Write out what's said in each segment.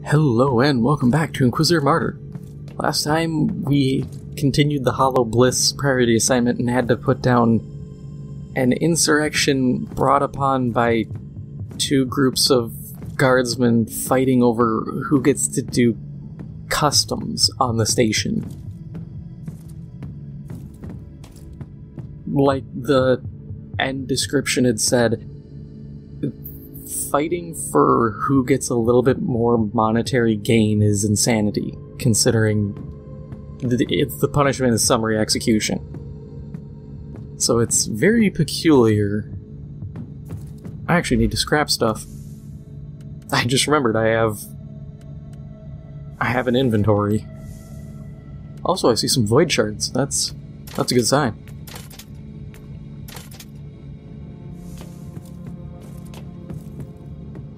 Hello and welcome back to Inquisitor Martyr. Last time we continued the Hollow Bliss priority assignment and had to put down an insurrection brought upon by two groups of guardsmen fighting over who gets to do customs on the station. Like the end description had said, fighting for who gets a little bit more monetary gain is insanity, considering the punishment is summary execution. So it's very peculiar. I actually need to scrap stuff. I just remembered I have an inventory. Also, I see some void shards. That's a good sign.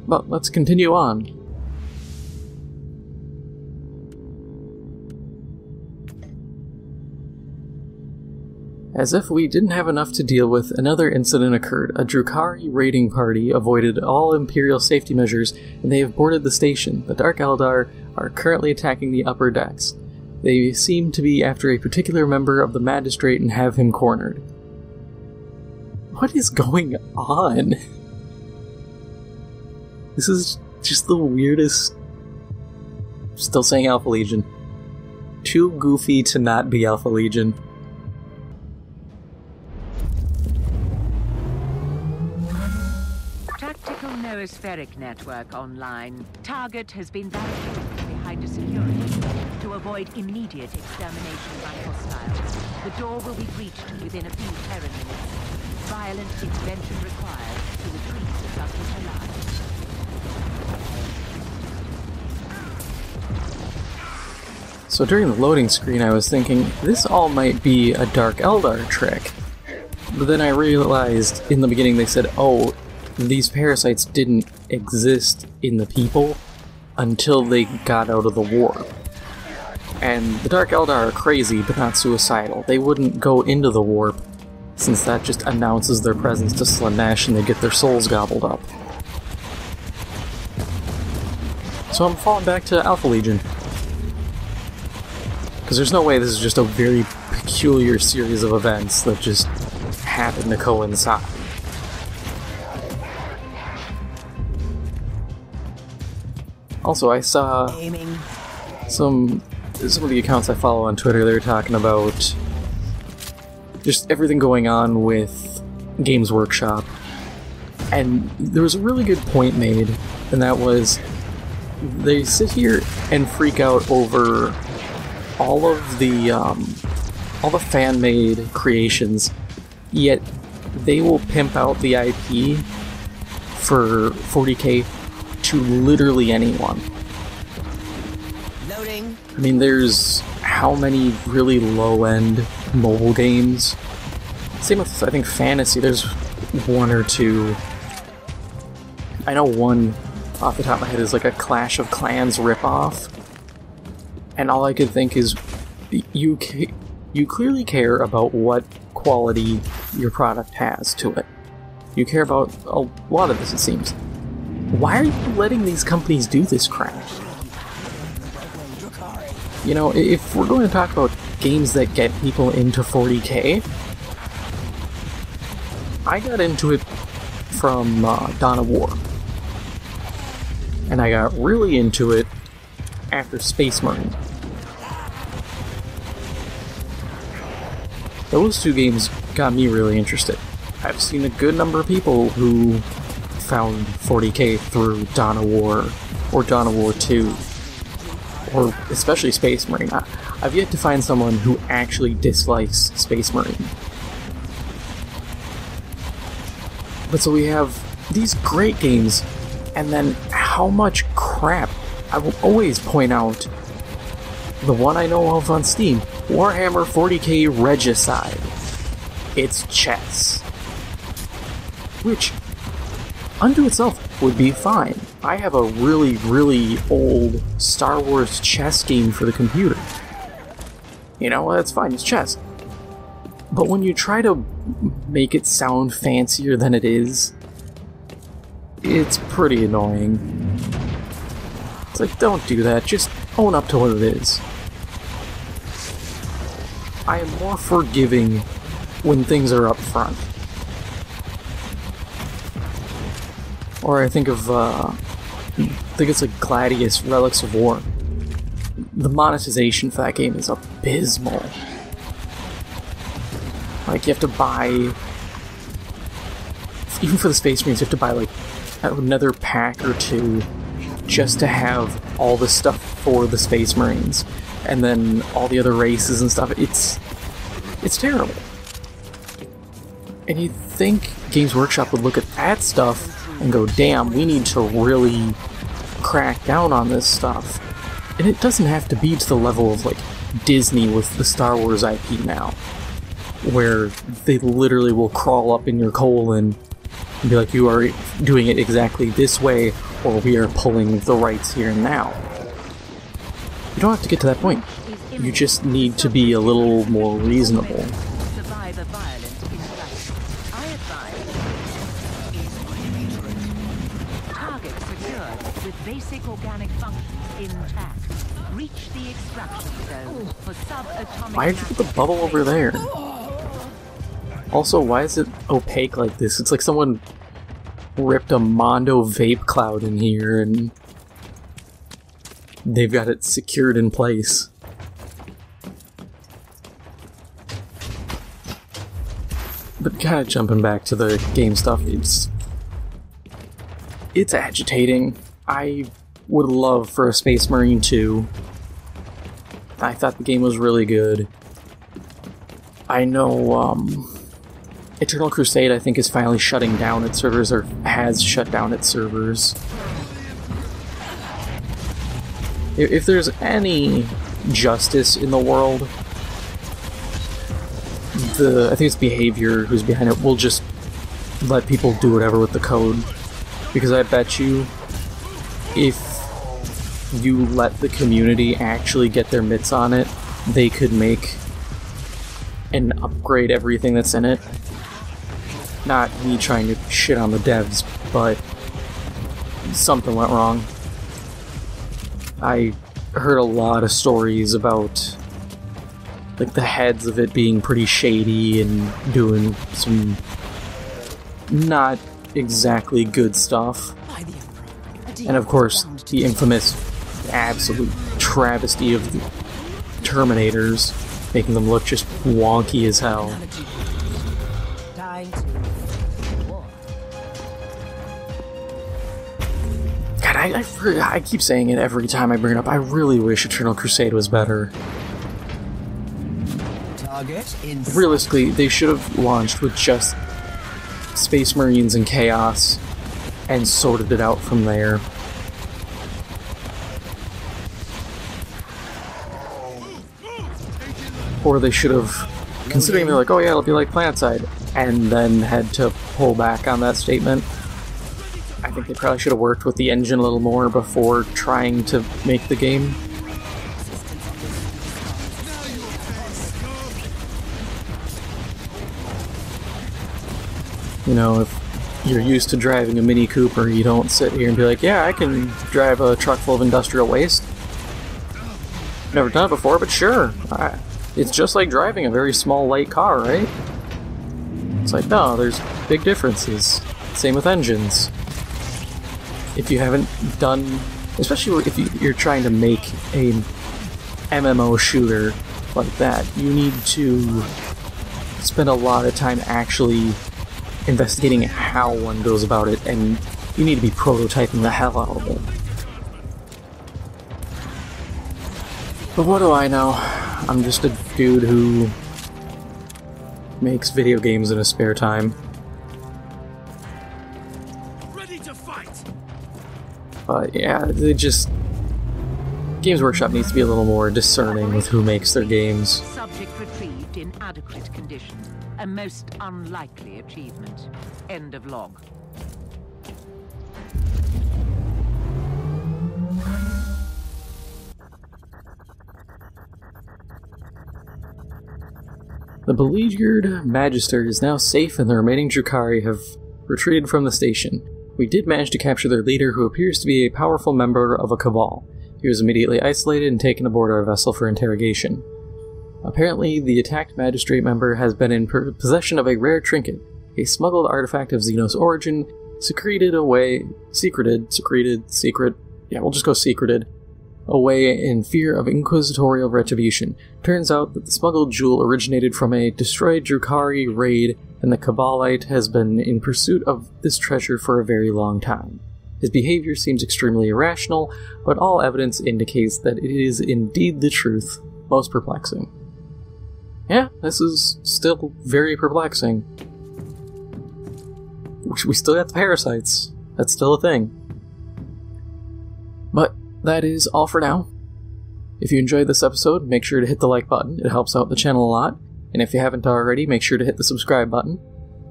But let's continue on. As if we didn't have enough to deal with, another incident occurred. A Drukhari raiding party avoided all Imperial safety measures, and they have boarded the station. The Dark Eldar are currently attacking the upper decks. They seem to be after a particular member of the Magistrate and have him cornered. What is going on? This is just the weirdest... Still saying Alpha Legion. Too goofy to not be Alpha Legion. Tactical noospheric network online. Target has been barricaded behind a security to avoid immediate extermination by hostiles. The door will be breached within a few Terran minutes. Violent intervention required to retrieve the subject alive. So during the loading screen I was thinking, this all might be a Dark Eldar trick. But then I realized in the beginning they said, oh, these parasites didn't exist in the people until they got out of the warp. And the Dark Eldar are crazy, but not suicidal. They wouldn't go into the warp, since that just announces their presence to Slaanesh and they get their souls gobbled up. So I'm falling back to Alpha Legion. Because there's no way this is just a very peculiar series of events that just happen to coincide. Also, I saw some of the accounts I follow on Twitter, they were talking about just everything going on with Games Workshop. And there was a really good point made, and that was they sit here and freak out over all the fan-made creations, yet they will pimp out the IP for 40K to literally anyone. Loading. I mean, there's how many really low-end mobile games? Same with, I think, fantasy. There's one or two. I know one off the top of my head is like a Clash of Clans ripoff. And all I could think is, you clearly care about what quality your product has to it. You care about a lot of this, it seems. Why are you letting these companies do this crap? You know, if we're going to talk about games that get people into 40K, I got into it from Dawn of War. And I got really into it after Space Marine. Those two games got me really interested. I've seen a good number of people who found 40K through Dawn of War, or Dawn of War 2, or especially Space Marine. I've yet to find someone who actually dislikes Space Marine. But so we have these great games, and then how much crap. I will always point out the one I know of on Steam, Warhammer 40K Regicide. It's chess. Which, unto itself, would be fine. I have a really, really old Star Wars chess game for the computer. You know, that's fine, it's chess. But when you try to make it sound fancier than it is, it's pretty annoying. It's like, don't do that, just own up to what it is. I am more forgiving when things are up front. Or I think of, I think it's like Gladius, Relics of War. The monetization for that game is abysmal. Like, you have to buy... Even for the Space Marines, you have to buy, like, another pack or two just to have all the stuff for the Space Marines. And then all the other races and stuff. It's terrible. And you'd think Games Workshop would look at that stuff and go, damn, we need to really crack down on this stuff. And it doesn't have to be to the level of, like, Disney with the Star Wars IP now, where they literally will crawl up in your colon and be like, you are doing it exactly this way, or we are pulling the rights here and now. You don't have to get to that point. You just need to be a little more reasonable. Basic organic functions intact. Reach the extraction zone for subatomic. Why did you put the bubble over there? Also, why is it opaque like this? It's like someone ripped a Mondo vape cloud in here and they've got it secured in place. But kind of jumping back to the game stuff, it's agitating. I would love for a Space Marine 2. I thought the game was really good. I know, Eternal Crusade, I think, is finally shutting down its servers, or has shut down its servers. If there's any justice in the world, I think it's Behavior who's behind it, will just let people do whatever with the code. Because I bet you, if you let the community actually get their mitts on it, they could make and upgrade everything that's in it. Not me trying to shit on the devs, but something went wrong. I heard a lot of stories about, like, the heads of it being pretty shady and doing some not exactly good stuff. And of course, the infamous absolute travesty of the Terminators, making them look just wonky as hell. God, I keep saying it every time I bring it up. I really wish Eternal Crusade was better. Realistically, they should have launched with just Space Marines and Chaos and sorted it out from there. Or they should have, considering they're like, oh yeah, it'll be like PlanetSide, and then had to pull back on that statement. I think they probably should have worked with the engine a little more before trying to make the game. You know, if you're used to driving a Mini Cooper, you don't sit here and be like, yeah, I can drive a truck full of industrial waste. Never done it before, but sure. It's just like driving a very small, light car, right? It's like, no, there's big differences. Same with engines. If you haven't done, especially if you're trying to make a MMO shooter like that, you need to spend a lot of time actually investigating how one goes about it, and you need to be prototyping the hell out of it. But what do I know? I'm just a dude who makes video games in his spare time. Ready to fight. But yeah, they just... Games Workshop needs to be a little more discerning with who makes their games. Subject retrieved in adequate condition. A most unlikely achievement. End of log. The beleaguered Magister is now safe and the remaining Drukhari have retreated from the station. We did manage to capture their leader, who appears to be a powerful member of a cabal. He was immediately isolated and taken aboard our vessel for interrogation. Apparently, the attacked magistrate member has been in possession of a rare trinket, a smuggled artifact of Xenos origin, secreted, away in fear of inquisitorial retribution. Turns out that the smuggled jewel originated from a destroyed Drukhari raid, and the Cabalite has been in pursuit of this treasure for a very long time. His behavior seems extremely irrational, but all evidence indicates that it is indeed the truth. Most perplexing. Yeah, this is still very perplexing. We still got the parasites. That's still a thing. But that is all for now. If you enjoyed this episode, make sure to hit the like button. It helps out the channel a lot. And if you haven't already, make sure to hit the subscribe button.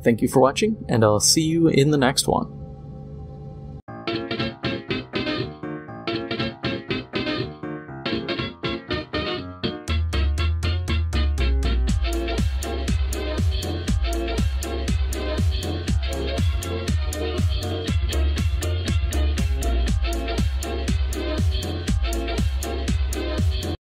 Thank you for watching, and I'll see you in the next one.